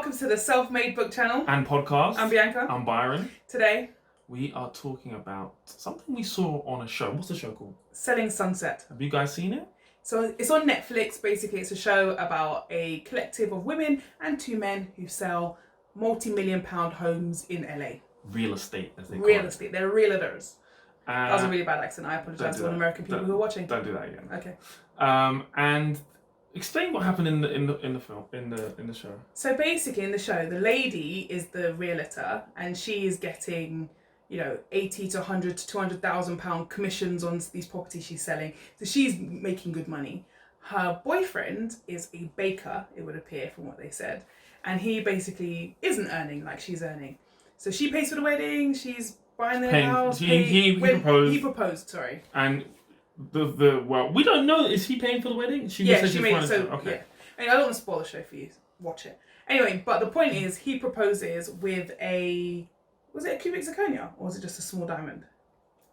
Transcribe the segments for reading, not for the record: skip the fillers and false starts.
welcome to the Self-Made Book Channel and podcast. I'm Bianca. I'm Byron. Today, we are talking about something we saw on a show. What's the show called? Selling Sunset. Have you guys seen it? So it's on Netflix. Basically, it's a show about a collective of women and two men who sell multi-million-pound homes in LA. Real estate, as they call it. Real estate. They're realtors. That was a really bad accent. I apologize to all American people who are watching. Don't do that again. Okay. And explain what happened in the film in the show. So basically, in the show, the lady is the realtor, and she is getting, 80 to 100 to 200,000 pound commissions on these properties she's selling. So she's making good money. Her boyfriend is a baker, it would appear from what they said, and he basically isn't earning like she's earning. So she pays for the wedding. She's buying their house. He proposed. He proposed. Sorry. And well, we don't know. Is he paying for the wedding? She made it. So okay. Yeah. I mean, I don't want to spoil the show for you. Watch it anyway. But the point is, he proposes with was it a cubic zirconia or was it just a small diamond?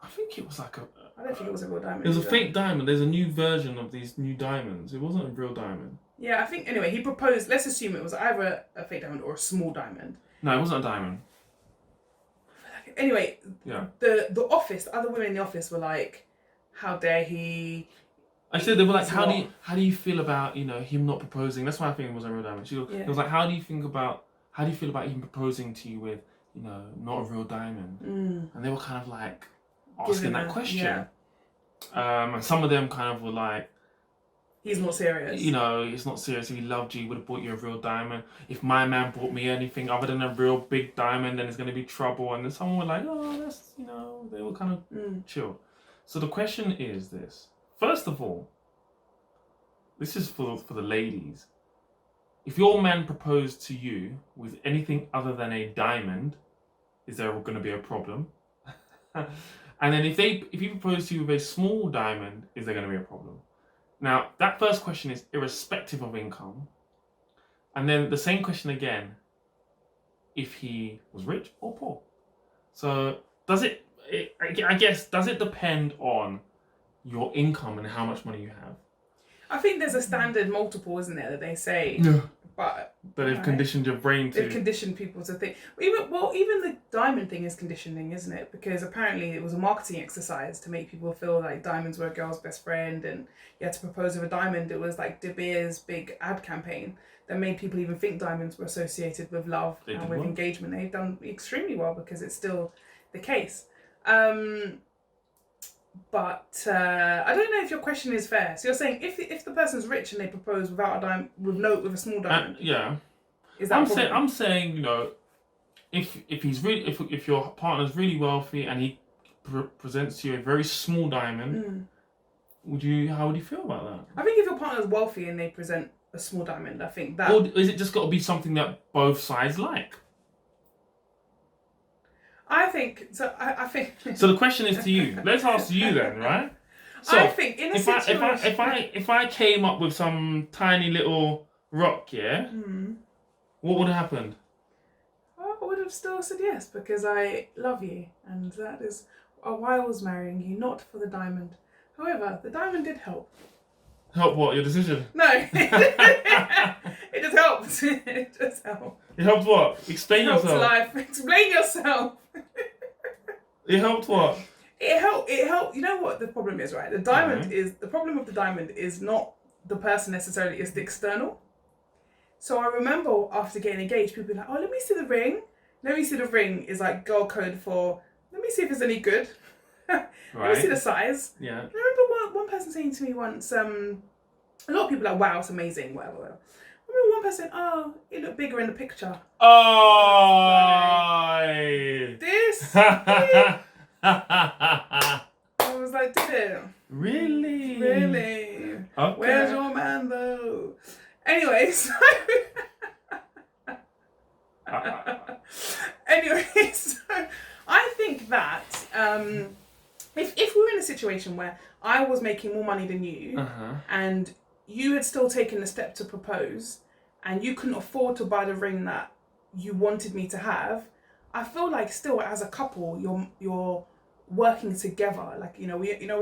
I think it was like I don't think it was a real diamond. It was a fake diamond. There's a new version of these new diamonds. It wasn't a real diamond. Yeah, I think anyway. He proposed. Let's assume it was either a fake diamond or a small diamond. No, it wasn't a diamond. Anyway, yeah. The other women in the office were like, "How dare he?" Actually, they were like, "How do you feel about him not proposing?" That's why I think it wasn't a real diamond. It was like, "How do you feel about him proposing to you with not a real diamond?" And they were kind of like asking that question. Yeah. And some of them kind of were like, "He's not serious. It's not serious. If he loved you, he would have bought you a real diamond. If my man bought me anything other than a real big diamond, then it's going to be trouble." And then someone were like, "Oh, that's, they were kind of chill." So the question is this. First of all, this is for the ladies. If your man proposed to you with anything other than a diamond, is there going to be a problem? And then if he proposed to you with a small diamond, is there going to be a problem? Now, that first question is irrespective of income. And then the same question again, if he was rich or poor. So does it depend on your income and how much money you have? I think there's a standard multiple, isn't there, that they say. Yeah. But they've conditioned your brain to. They've conditioned people to think. Even the diamond thing is conditioning, isn't it? Because apparently it was a marketing exercise to make people feel like diamonds were a girl's best friend, and you had to propose with a diamond. It was like De Beers' big ad campaign that made people even think diamonds were associated with love and with engagement. They've done extremely well because it's still the case. But I don't know if your question is fair. So you're saying if the person's rich and they propose without a diamond, with a small diamond, yeah, is that I'm saying if your partner's really wealthy and he presents to you a very small diamond, how would you feel about that? I think if your partner's wealthy and they present a small diamond, I think that. Or is it just got to be something that both sides like? I think so. I think. So the question is to you. Let's ask you then, right? So I think in a situation, if I came up with some tiny little rock, what would have happened? I would have still said yes because I love you, and that is why I was marrying you, not for the diamond. However, the diamond did help. Help what? Your decision? No, it just helped. It just helped. It helped what? Explain yourself. Life. Explain yourself. It helped what? It helped. You know what the problem is, right? The diamond is the problem with the diamond is not the person necessarily; it's the external. So I remember after getting engaged, people were like, "Oh, let me see the ring." Let me see the ring is like girl code for. Let me see if it's any good. Let me see the size. Yeah. I remember one person saying to me once. A lot of people are like, "Wow, it's amazing." Whatever. I remember one person, "Oh, it looked bigger in the picture." Oh. This. I was like, did it? Really? Really? Okay. Where's your man though? Anyway, so I think that if we were in a situation where I was making more money than you and you had still taken the step to propose and you couldn't afford to buy the ring that you wanted me to have, I feel like still as a couple you're working together. Like we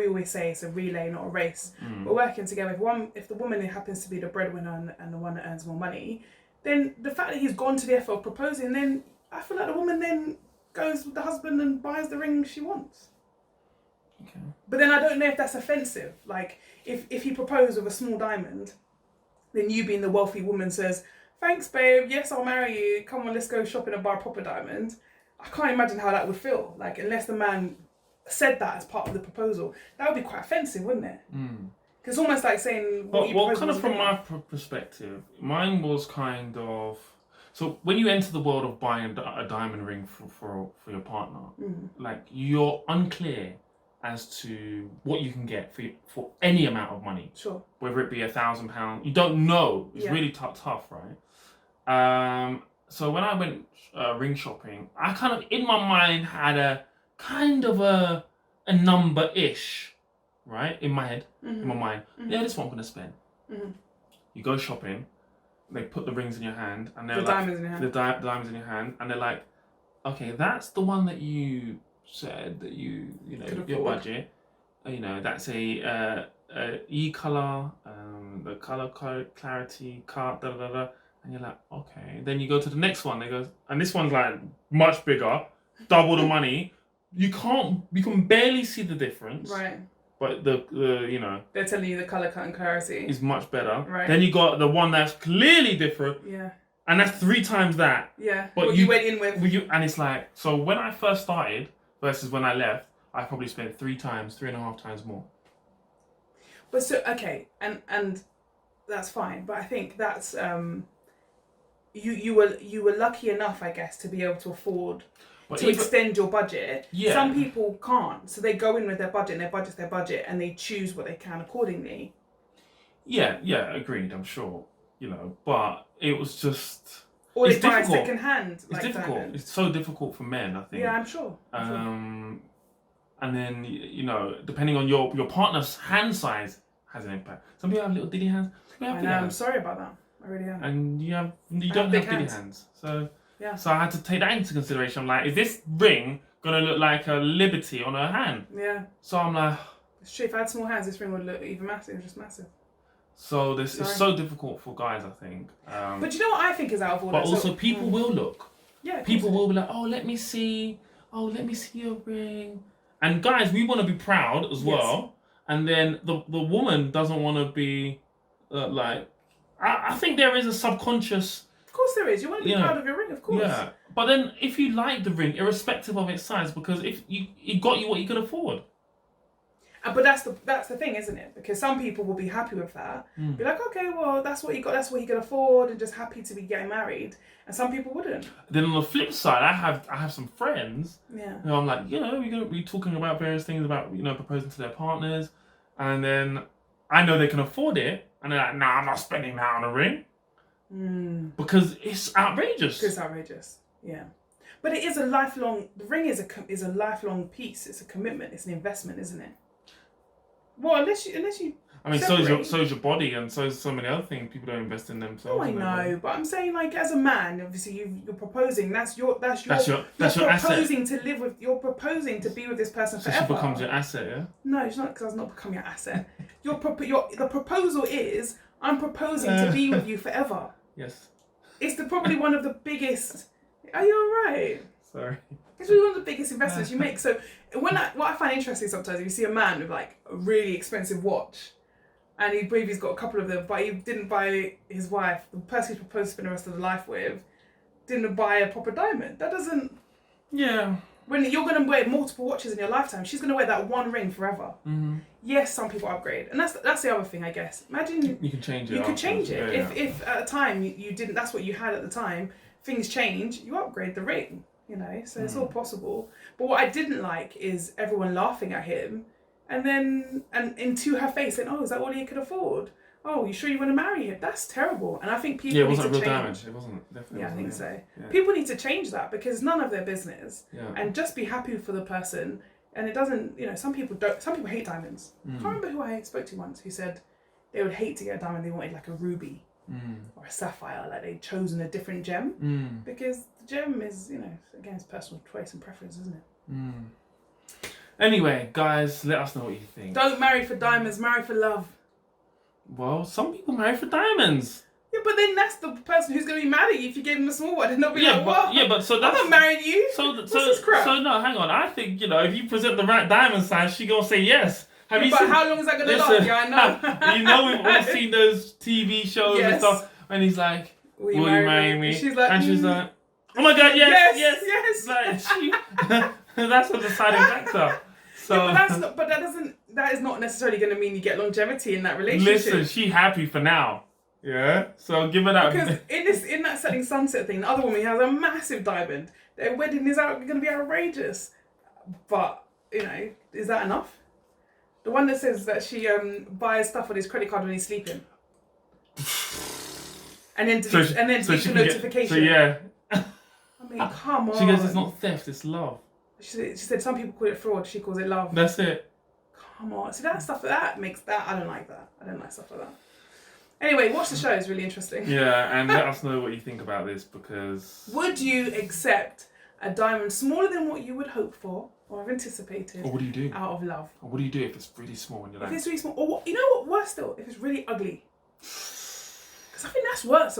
always say it's a relay, not a race. We're working together. If the woman who happens to be the breadwinner and the one that earns more money, then the fact that he's gone to the effort of proposing, then I feel like the woman then goes with the husband and buys the ring she wants. Okay. But then I don't know if that's offensive. Like, if he proposed with a small diamond, then you being the wealthy woman says, thanks, babe, yes, I'll marry you. Come on, let's go shopping and buy a proper diamond. I can't imagine how that would feel. Like, unless the man said that as part of the proposal, that would be quite offensive, wouldn't it? Because it's almost like saying... Well, kind of from my perspective, mine was kind of... So when you enter the world of buying a diamond ring for your partner, like, you're unclear as to what you can get for any amount of money. Sure. Whether it be £1,000, you don't know. It's really tough, right? So when I went ring shopping, I kind of, in my mind, had a kind of a number-ish, right? In my head, in my mind. Yeah, this is what I'm going to spend. You go shopping, they put the rings in your hand, and they're diamonds in your hand. The diamonds in your hand, and they're like, okay, that's the one that you said that you know, your budget. You know, that's a e-color, the color clarity card, and you're like, okay. Then you go to the next one. They go, and this one's like much bigger, double the money. You can barely see the difference. Right. But the you know, they're telling you the color cut and clarity is much better. Right. Then you got the one that's clearly different. Yeah. And that's 3 times that. Yeah. But what you went in with. And it's like, so when I first started versus when I left, I probably spent 3.5 times more. But so okay, and that's fine. But I think that's you were lucky enough, I guess, to be able to afford to extend your budget. Yeah. Some people can't, so they go in with their budget, and their budget's their budget, and they choose what they can accordingly. Yeah, agreed. I'm sure, you know, but it was just. Or they buy second hand. It's difficult. Diamond. It's so difficult for men, I think. Yeah, I'm sure. And then, you know, depending on your partner's hand size has an impact. Some people have little diddy hands. I'm sorry about that. I really am. And you don't have diddy hands. So yeah. So I had to take that into consideration. I'm like, is this ring gonna look like a Liberty on her hand? Yeah. So I'm like, it's true. If I had small hands, this ring would look even massive. Just massive. So this is so difficult for guys, I think. But you know what I think is out of order? But also, people will look. Yeah. People will be like, oh, let me see your ring. And guys, we want to be proud as well. And then the woman doesn't want to be like. I think there is a subconscious. Of course there is. You want to be proud of your ring, of course. Yeah. But then if you like the ring, irrespective of its size, because if it got you what you could afford. But that's the thing, isn't it? Because some people will be happy with that. Be like, okay, well, that's what he got. That's what he can afford, and just happy to be getting married. And some people wouldn't. Then on the flip side, I have some friends. Yeah. Who I'm like, you know, we're gonna be talking about various things about, you know, proposing to their partners, and then I know they can afford it, and they're like, nah, I'm not spending that on a ring. Because it's outrageous. It's outrageous. Yeah. But it is a lifelong. The ring is a lifelong piece. It's a commitment. It's an investment, isn't it? Well, unless you. I mean, so is your body, and so many other things. People don't invest in themselves. Oh, I know, but I'm saying, like, as a man, obviously you're proposing. That's your asset. You're proposing to be with this person forever. So she becomes your asset, yeah. No, it's not, because it's not become your asset. The proposal is, I'm proposing to be with you forever. Yes. It's probably one of the biggest. Are you alright? Sorry. It's really one of the biggest investments you make. So what I find interesting sometimes, if you see a man with like a really expensive watch, and he's got a couple of them, but he didn't buy his wife, the person he proposed to spend the rest of their life with, didn't buy a proper diamond. That doesn't. Yeah. When you're going to wear multiple watches in your lifetime, she's going to wear that one ring forever. Mm-hmm. Yes, some people upgrade, and that's the other thing, I guess. Imagine you can change it. You could change it. Yeah, if at a time you didn't, that's what you had at the time. Things change, you upgrade the ring. You know, so it's all possible. But what I didn't like is everyone laughing at him, and into her face saying, "Oh, is that all he could afford? Oh, you sure you want to marry him? That's terrible." And I think people it need wasn't to real change. Damage. It wasn't definitely. Yeah, I think so. Yeah. People need to change that because it's none of their business. Yeah. And just be happy for the person. And it doesn't. You know, some people don't. Some people hate diamonds. I can't remember who I spoke to once who said they would hate to get a diamond. They wanted like a ruby. Or a sapphire, like they'd chosen a different gem because the gem is, you know, again, it's personal choice and preference, isn't it? Anyway, guys, let us know what you think. Don't marry for diamonds, marry for love. Well, some people marry for diamonds. Yeah, but then that's the person who's going to be mad at you if you gave them a small one, and they'll be like, "What? Yeah, but so that's I'm not marrying you." What's this crap? So no, hang on. I think if you present the right diamond size, she gonna say yes. But how long is that going to last? Yeah, I know. We've all seen those TV shows and stuff, and he's like, "Will you marry me?" She's like, and she's like, "Oh my God, yes." Like, that's a deciding factor. So, yeah, but that is not necessarily going to mean you get longevity in that relationship. Listen, she happy for now. Yeah, so give her that. Because in that Selling Sunset thing, the other woman has a massive diamond. Their wedding is going to be outrageous. But is that enough? The one that says that she buys stuff on his credit card when he's sleeping, and then deletes the notification. I mean, come on. She goes, "It's not theft, it's love." She said some people call it fraud. She calls it love. That's it. Come on. See, that stuff makes that. I don't like that. I don't like stuff like that. Anyway, watch the show. It's really interesting. Yeah, and let us know what you think about this, because... Would you accept a diamond smaller than what you would hope for or have anticipated? Or what do you do? Out of love. Or what do you do if it's really small and you're like... If it's really small. Or you know what? Worse still, if it's really ugly. Because I think that's worse.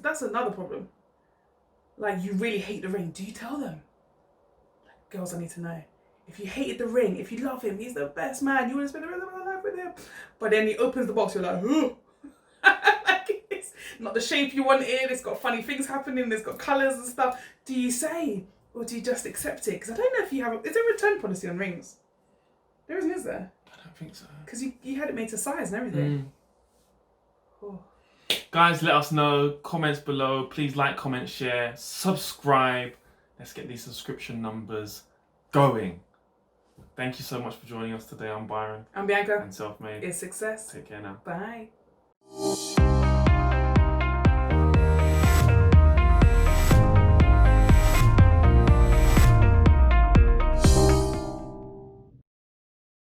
That's another problem. Like, you really hate the ring. Do you tell them? Like, girls, I need to know. If you hated the ring, if you love him, he's the best man. You want to spend the rest of your life with him. But then he opens the box, you're like, oh. Like, it's not the shape you wanted. It's got funny things happening. It's got colours and stuff. Do you say, or do you just accept it? Because I don't know if you have. Is there a return policy on rings? There isn't, is there? I don't think so. Because you had it made to size and everything. Oh. Guys, let us know. Comments below. Please like, comment, share, subscribe. Let's get these subscription numbers going. Thank you so much for joining us today. I'm Byron. I'm Bianca. And Self-Made. It's success. Take care now. Bye.